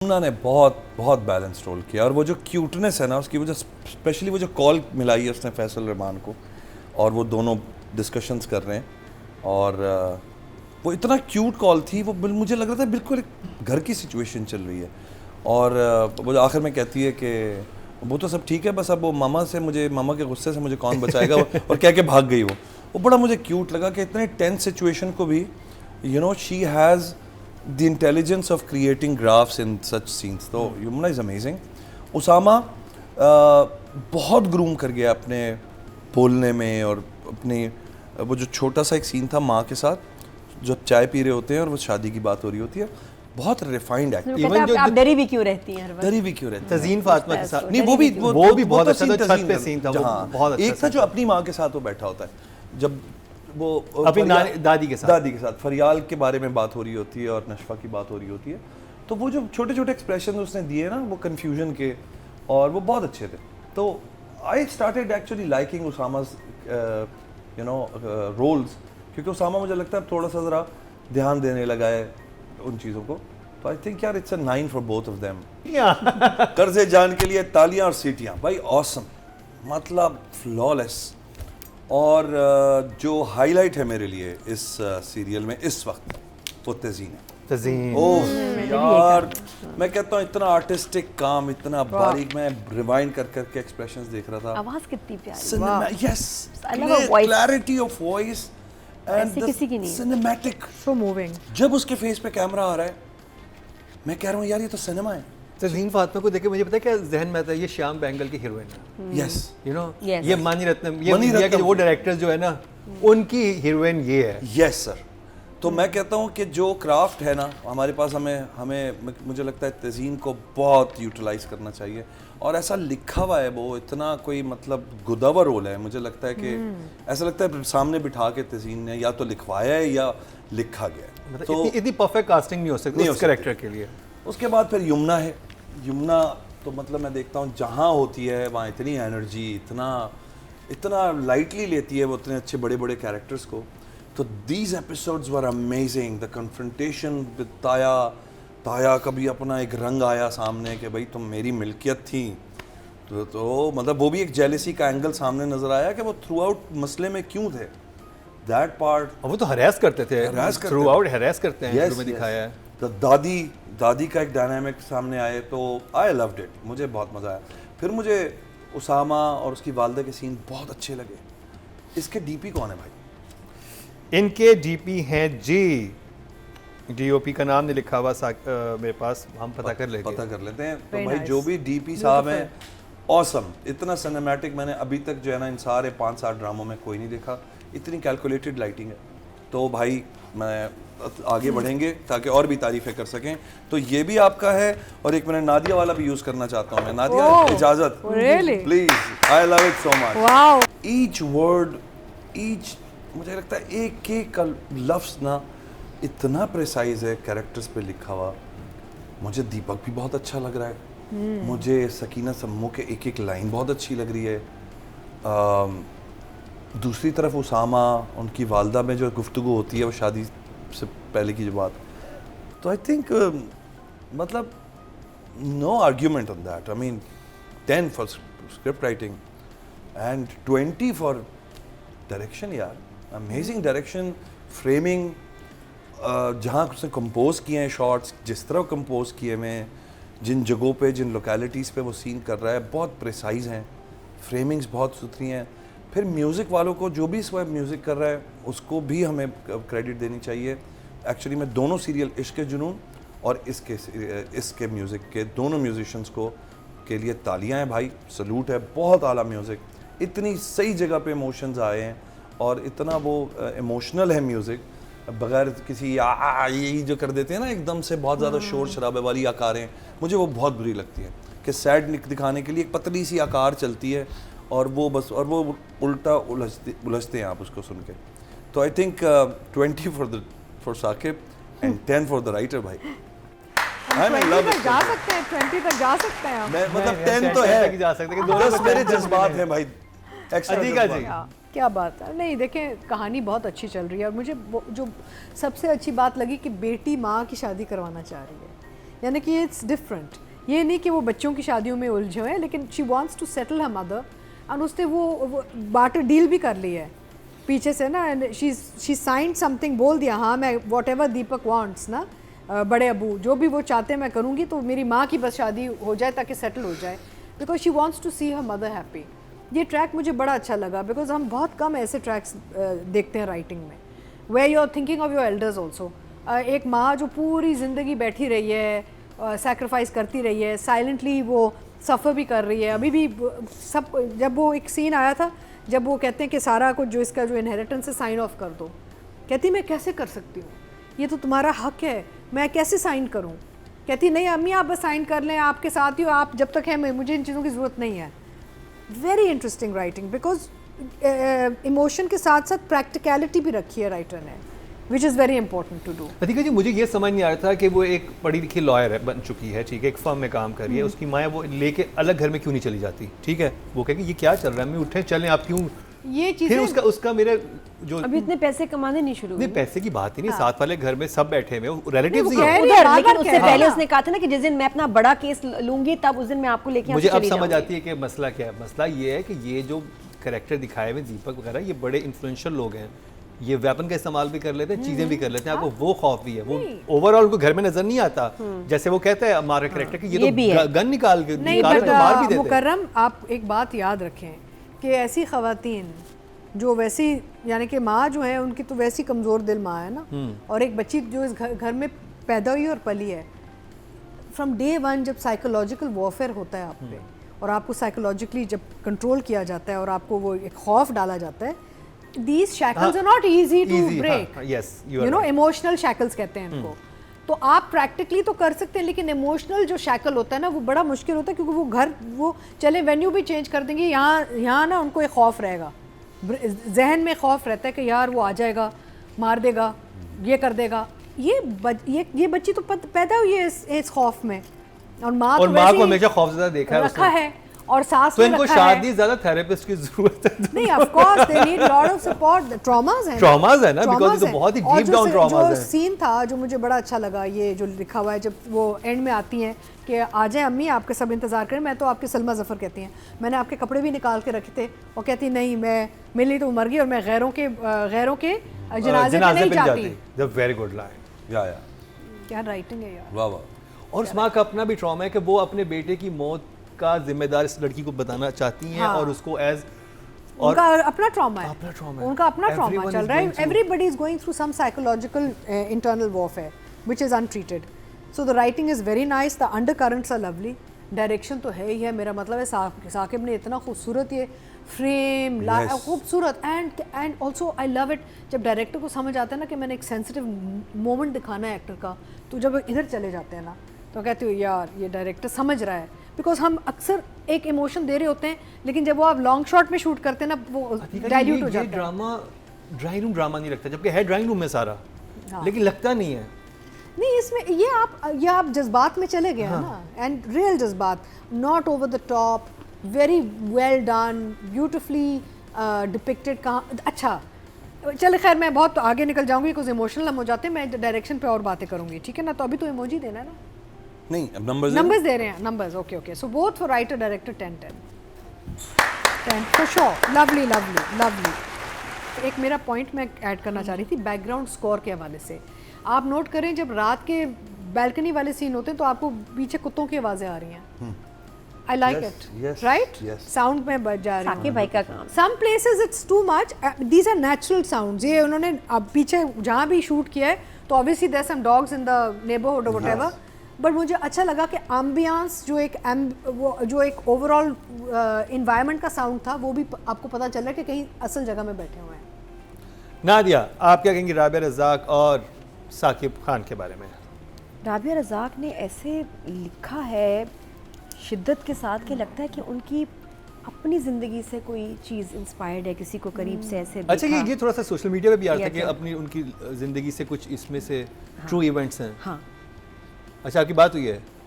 यमुना ने बहुत बहुत बैलेंस रोल किया, और वो जो क्यूटनेस है ना उसकी वजह, स्पेशली वो जो कॉल मिलाई है उसने फैसल रहमान को, और वो दोनों डिस्कशंस कर रहे हैं, और वो इतना क्यूट कॉल थी, वो मुझे लग रहा था बिल्कुल एक घर की सिचुएशन चल रही है। और वो जो आखिर में कहती है कि वो तो सब ठीक है, बस अब वो मामा के गुस्से से मुझे कौन बचाएगा, और कह के भाग गई वो बड़ा मुझे क्यूट लगा कि इतने टेंस सिचुएशन को भी she has the intelligence of creating graphs in such scenes. तो यमुना इज़ अमेजिंग। उसामा बहुत ग्रूम कर गया अपने बोलने में, और अपने वो जो छोटा सा एक सीन था माँ के साथ, जो चाय पी रहे होते हैं और वो शादी की बात हो रही होती है, बहुत रिफाइंड एक्टिंग। इवन जो आप डरी भी क्यों रहती हैं हर वक्त, डरी भी क्यों रहती है तज़ीन फातिमा के साथ, नहीं वो भी बहुत अच्छा था, छत पे सीन था, बहुत अच्छा। एक था जो अपनी माँ के साथ वो बैठा होता है, जब वो अपनी दादी के साथ फरियाल के बारे में बात हो रही होती है और नशफा की बात हो रही होती है, तो वो जो छोटे छोटे एक्सप्रेशन उसने दिए ना वो कन्फ्यूजन के, और वो बहुत अच्छे थे। तो I started actually liking Usama's roles, क्योंकि उसामा मुझे लगता है थोड़ा सा ज़रा ध्यान देने लगा है उन चीज़ों को। तो आई थिंक यार it's a 9 for both of them. कर्ज़े जान के लिए तालियां और सीटियां, भाई ऑसम, मतलब फ्लॉलेस। और जो हाईलाइट है मेरे लिए इस सीरियल में इस वक्त वो तज़ीन है। ओह यार, मैं कहता हूँ इतना आर्टिस्टिक काम, इतना बारीक, मैं रिवाइंड कर करके एक्सप्रेशंस देख रहा था। आवाज कितनी प्यारी, yes, clarity of voice and किसी की नहीं, सिनेमैटिक, सो मूविंग। जब उसके फेस पे कैमरा आ रहा है मैं कह रहा हूँ यार ये तो सिनेमा है। तज़ीन फातिमा को देखे मुझे पता है क्या जहन में आता है, ये श्याम बेंगल की हीरोइन है। यस, ये मणि रत्नम, ये इंडिया के वो डायरेक्टर्स जो है ना उनकी हीरोइन ये है। Yes sir. तो मैं कहता हूँ कि जो क्राफ्ट है ना हमारे पास, हमें मुझे लगता है तज़ीन को बहुत यूटिलाइज करना चाहिए। और ऐसा लिखा हुआ है वो, इतना कोई मतलब गुदावर रोल है, मुझे लगता है कि ऐसा लगता है सामने बिठा के तज़ीन ने या तो लिखवाया है या लिखा गया है। मतलब तो इतनी परफेक्ट कास्टिंग नहीं हो सकती उस कैरेक्टर के लिए। उसके बाद फिर यमुना है। यमुना तो मतलब मैं देखता हूँ जहाँ होती है वहाँ इतनी एनर्जी, इतना लाइटली लेती है वो इतने अच्छे बड़े बड़े कैरेक्टर्स को। तो these episodes were amazing. The confrontation with ताया का भी अपना एक रंग आया सामने कि भाई तुम मेरी मिल्कियत थी, तो मतलब वो भी एक जेलसी का एंगल सामने नजर आया कि वो थ्रू आउट मसले में क्यों थे। दैट पार्ट, वो तो हरास करते थे, थ्रू आउट हरास करते हैं, yes, शुरू में दिखाया है। तो दादी का एक डायनामिक सामने आए तो आई लव्ड इट, मुझे बहुत मज़ा आया। फिर मुझे उसामा और उसकी वालदा के सीन बहुत अच्छे लगे। इसके डीपी कौन है भाई? इनके डीपी हैं जी, डीओपी का नाम नहीं लिखा हुआ मेरे पास, हम पता कर लेते हैं। तो भाई जो भी डीपी साहब हैं, ऑसम। इतना सिनेमैटिक मैंने अभी तक जो है ना इन सारे 5-7 ड्रामों में कोई नहीं देखा। इतनी कैलकुलेटेड लाइटिंग है। तो भाई मैं आगे बढ़ेंगे ताकि और भी तारीफें कर सकें। तो ये भी आपका है, और एक मैंने नादिया वाला भी यूज़ करना चाहता हूँ मैं। नादिया इजाज़त please, I love it so much. Each word, मुझे लगता है एक एक लफ्ज़ ना इतना प्रिसाइज है कैरेक्टर्स पे लिखा हुआ। मुझे दीपक भी बहुत अच्छा लग रहा है, मुझे सकीना सम्मू के एक एक लाइन बहुत अच्छी लग रही है। दूसरी तरफ उसामा, उनकी वालदा में जो गुफ्तगू होती है वो शादी से पहले की जो बात, तो आई थिंक मतलब no argument on that. I mean 10 for script writing and 20 for direction. यार अमेजिंग डायरेक्शन, फ्रेमिंग, जहाँ उसने कंपोज किए हैं शॉट्स, जिस तरह कंपोज किए हुए हैं, जिन जगहों पे, जिन लोकेलिटीज़ पे वो सीन कर रहा है, बहुत प्रिसाइज हैं, फ्रेमिंग्स बहुत सुथरी हैं। फिर म्यूज़िक वालों को, जो भी इस वक्त म्यूज़िक कर रहा है उसको भी हमें क्रेडिट देनी चाहिए। एक्चुअली मैं दोनों सीरियल इश्क जुनून और इसके म्यूज़िक के दोनों म्यूजिशियंस को के लिए तालियां हैं भाई, सलूट है। बहुत आला म्यूज़िक, इतनी सही जगह पे इमोशंस आए हैं और इतना वो इमोशनल है म्यूज़िक, बगैर किसी यही जो कर देते हैं ना एकदम से बहुत ज़्यादा शोर शराबे वाली आकारें, मुझे वो बहुत बुरी लगती है कि सैड दिखाने के लिए एक पतली सी आकार चलती है और वो बस, और वो उल्टा उलझते हैं आप उसको सुन के। तो I think 20 for Saqib and 10 for the writer भाई। जा सकते हैं 20 तक जा सकते हैं हम। मैं मतलब 10 तो है, जा सकते हैं, बस मेरे जज्बात हैं भाई। अजीका जी क्या बात है। नहीं देखें, कहानी बहुत अच्छी चल रही है और मुझे जो सबसे अच्छी बात लगी कि बेटी माँ की शादी करवाना चाह रही है। यानी कि इट्स डिफरेंट, ये नहीं कि वो बच्चों की शादियों में उलझे हुए हैं, लेकिन she wants to settle her mother और उसने वो बार्टर डील भी कर ली है पीछे से ना, एंड शी साइंड समथिंग, बोल दिया हाँ मैं वॉट एवर दीपक वांट्स ना, बड़े अबू जो भी वो चाहते हैं मैं करूँगी, तो मेरी माँ की बस शादी हो जाए ताकि सेटल हो जाए, because she wants to see her mother happy. ये ट्रैक मुझे बड़ा अच्छा लगा बिकॉज हम बहुत कम ऐसे ट्रैक्स देखते हैं राइटिंग में, where you are thinking of your elders also. एक माँ जो पूरी ज़िंदगी बैठी रही है, सैक्रिफाइस करती रही है, साइलेंटली वो सफ़र भी कर रही है, अभी भी सब, जब वो एक सीन आया था जब वो कहते हैं कि सारा कुछ जो इसका जो इनहेरिटेंस है साइन ऑफ कर दो, कहती मैं कैसे कर सकती हूँ, ये तो तुम्हारा हक है, मैं कैसे साइन करूँ, कहती नहीं अम्मी आप बस साइन कर लें, आपके साथ ही हो, आप जब तक हैं मुझे इन चीज़ों की ज़रूरत नहीं है। Very interesting writing because emotion के साथ साथ प्रैक्टिकलिटी भी रखी है राइटर ने, which is very important to do. Adhika ji मुझे ये समझ नहीं आ रहा था कि वो एक पढ़ी लिखी लॉयर है, बन चुकी है, ठीक है, एक फर्म में काम कर रही है, उसकी माँ वो लेके अलग घर में क्यों नहीं चली जाती, ठीक है, वो कहे कि ये क्या चल रहा है, मैं उठे चलें आप क्यों, ये चीज़ें फिर उसका मेरे जो अभी इतने पैसे कमाने नहीं शुरू हुए। नहीं पैसे की बात ही नहीं, साथ वाले घर में सब बैठे हुए रिलेटिव्स ही कह हैं। रही है, उधर, बार-बार लेकिन कह उससे रही है। पहले उसने कहा था ना कि जिस दिन मैं अपना बड़ा केस लूंगी तब उस दिन मैं आपको लेके मुझे अब समझ आती है कि मसला क्या है। मसला ये है कि ये जो कैरेक्टर दिखाए हुए दीपक वगैरह, ये बड़े इन्फ्लुएंशियल लोग हैं, ये वेपन का इस्तेमाल भी कर लेते हैं, चीजें भी कर लेते हैं, आपको वो खौफ भी है, वो ओवरऑल उनको घर में नजर नहीं आता, जैसे वो कहते हैं हमारे कैरेक्टर कि ये तो गन निकाल के नहीं, निकाले तो मार भी देते हैं। मुकर्रम आप एक बात याद रखें कि ऐसी खवातीन जो वैसी, यानी कि माँ जो है उनकी तो वैसी कमज़ोर दिल माँ है ना, और एक बच्ची जो इस घर में पैदा हुई और पली है, फ्रॉम डे वन जब साइकोलॉजिकल वॉरफेयर होता है आप पे और आपको साइकोलॉजिकली जब कंट्रोल किया जाता है और आपको वो एक खौफ डाला जाता है, these shackles are not easy to break, yes you you are know, right. emotional shackles कहते हैं इनको। तो आप प्रैक्टिकली तो कर सकते हैं, लेकिन इमोशनल जो शैकल होता है ना वो बड़ा मुश्किल होता है, क्योंकि वो घर वो चले वेन्यू भी चेंज कर देंगे, यहाँ ना उनको एक खौफ रहेगा, जहन में खौफ रहता है कि यार वो आ जाएगा, मार देगा, ये कर देगा। ये बच्ची तो पैदा हुई है इस खौफ में, और माँ और तो माँ वैसे को ही हमेशा खौफजदा देखा है रखा उसने। है, और सास तो ने इनको रखा शादी है। ज्यादा थेरेपिस्ट की जरूरत है। नहीं, of course they need lot of support, traumas हैं, Traumas है ना, because Traumas ये तो हैं। बहुत ही और deep जो down traumas जो हैं। सीन था जो मुझे बड़ा अच्छा लगा, ये जो लिखा हुआ है जब वो एंड में आती हैं कि आ जाए अम्मी आपके सब इंतजार करें, मैं तो आपके सलमा जफर कहती हैं, मैंने आपके कपड़े भी निकाल के रखे थे, और कहती नहीं मैं मेरे लिए तो मर गई और मैं गैरों के जनाजे पे नहीं जाती। Very good line. या क्या राइटिंग है यार। वाह वाह। और उस माँ का अपना भी ट्रॉमा है कि वो अपने बेटे की मौत का जिम्मेदार इस लड़की को बताना चाहती हैं, हाँ। और उसको एज उनका अपना ट्रॉमा है, अपना trauma है। उनका अपना ट्रॉमा Everyone चल is रहा है, going through- everybody is going through some psychological internal warfare which is untreated. So the writing is very nice, the undercurrents are lovely, direction तो है ही है, मेरा मतलब है साकिब ने इतना खूबसूरत ये फ्रेम Yes. खूबसूरत, and also I love it जब डायरेक्टर को समझ आता है ना कि मैंने एक सेंसिटिव मोमेंट दिखाना है एक्टर का, तो जब इधर चले जाते हैं ना तो कहते हो यार ये डायरेक्टर समझ रहा है, बिकॉज हम अक्सर एक इमोशन दे रहे होते हैं, लेकिन जब वो आप लॉन्ग शॉट में शूट करते हैं ना वो डाइल्यूट हो ये जाता है। ड्रामा ड्राइंग रूम ड्रामा नहीं लगता, जबकि है ड्राइंग रूम में सारा, हाँ। लेकिन लगता नहीं है। नहीं, इसमें ये आप जज्बात में चले गए हैं ना, एंड रियल जज्बात, not over the top, very well done, beautifully depicted. कहाँ अच्छा चले, खैर मैं बहुत आगे निकल जाऊंगी कुछ इमोशनल हम हो जाते हैं, मैं डायरेक्शन पे और बातें करूंगी, ठीक है ना। तो अभी तो इमोजी देना है ना, नहीं अब नंबर्स नंबर्स दे रहे हैं, numbers okay so both for writer director 10 for sure, lovely lovely lovely. एक मेरा पॉइंट मैं ऐड करना चाह रही थी बैकग्राउंड स्कोर के हवाले से। आप नोट करें जब रात के बैल्कनी वाले सीन होते हैं तो आपको पीछे कुत्तों की आवाज़ें आ रही हैं, I like it, right, sound में बज जा रही है। साकिब भाई का काम। Some places it's too much, these are natural sounds, ये उन्होंने अब पीछे जहाँ भी शूट किया है तो obviously there some dogs in the neighbourhood और व्हाटएवर, बट मुझे अच्छा लगा कि एम्बियंस जो एक ओवरऑल इन्वायरमेंट का साउंड था वो भी आपको पता चल रहा है कि कहीं असल जगह में बैठे हुए हैं। नादिया, आप क्या कहेंगी राबिया रज़ाक और साकिब खान के बारे में? राबिया रज़ाक ने ऐसे लिखा है शिद्दत के साथ कि लगता है कि उनकी अपनी ज़िंदगी से कोई चीज़ इंस्पायर्ड है, किसी को करीब से ऐसे अच्छा, ये थोड़ा सा सोशल मीडिया पे भी आ रहा था कि था। अपनी उनकी ज़िंदगी से कुछ इसमें से ट्रू इवेंट्स हैं। हाँ, अच्छा, आपकी बात हुई है?